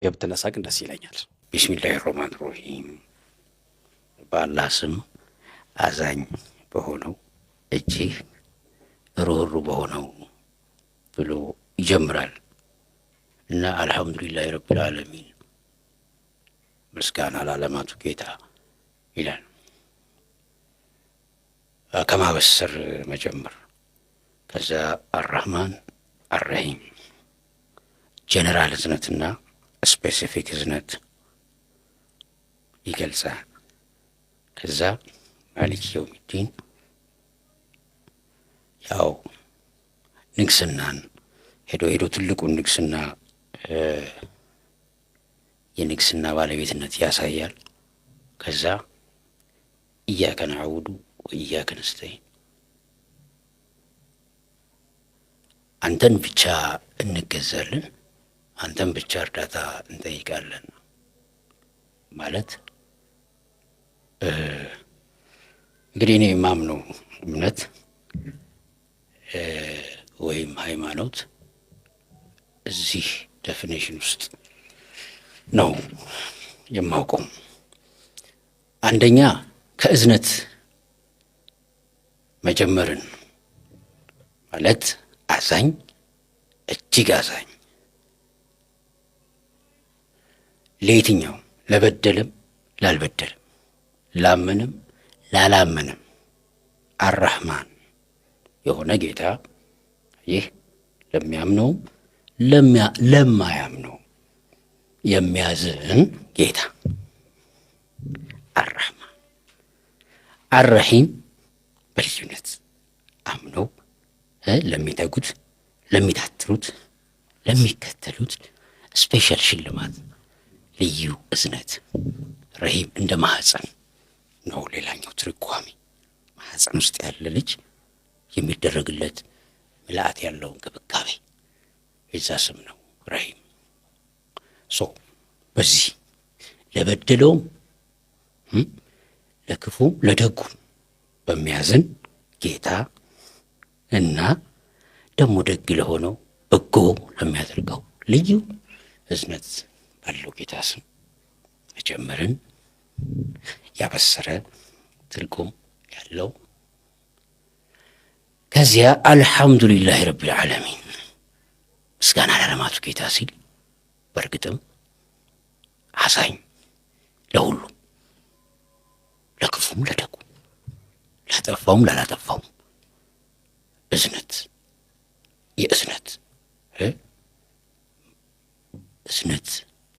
የብትነሳቅ ደስ ይለኛል። ቢስሚላሂ ረህማን ረሂም በአላህ ስም አዛኝ በሆነው እጅግ ሩህሩህ በሆነው ብሎ ይጀምራል እና አልሐምዱሊላሂ ረቢል ዓለሚን ምስጋና ለዓለማቱ ጌታ ይላል። ከማበሰር መጀመር፣ ከዛ አራህማን አረሂም ጀነራል እዝነትና ስፔሲፊክ እዝነት ይገልጻል። ከዛ ማሊክ የውሚዲን ያው ንግስናን ሄዶ ሄዶ ትልቁን ንግስና የንግስና ባለቤትነት ያሳያል። ከዛ ኢያከ ነዕቡዱ ወኢያከ ነስተዒን አንተን ብቻ እንገዛለን፣ አንተን ብቻ እርዳታ እንጠይቃለን ማለት እንግዲህ እኔ የማምነው እምነት ወይም ሃይማኖት እዚህ ዴፊኒሽን ውስጥ ነው የማውቀው። አንደኛ ከእዝነት መጀመርን ማለት አዛኝ፣ እጅግ አዛኝ ለየትኛው ለበደለም ላልበደለም፣ ላመንም ላላመንም አራህማን የሆነ ጌታ ይህ ለሚያምነው ለማያምነው የሚያዝን ጌታ አራህማን። አረሂም በልዩነት አምነው ለሚተጉት፣ ለሚታትሩት፣ ለሚከተሉት ስፔሻል ሽልማት፣ ልዩ እዝነት። ረሂም እንደ ማህፀን ነው ሌላኛው ትርጓሜ። ማህፀን ውስጥ ያለ ልጅ የሚደረግለት ምልአት ያለው እንክብካቤ የዛ ስም ነው ረሂም። በዚህ ለበደለውም ለክፉም ለደጉም በሚያዝን ጌታ እና ደግሞ ደግ ለሆነው በጎ ለሚያደርገው ልዩ እዝነት ባለው ጌታ ስም መጀመርን ያበሰረ ትርጉም ያለው። ከዚያ አልሐምዱሊላሂ ረቢል ዓለሚን ምስጋና ለዓለማቱ ጌታ ሲል በእርግጥም አዛኝ ለሁሉም፣ ለክፉም ለደጉ፣ ላጠፋውም ላላጠፋውም እዝነት የእዝነት እዝነት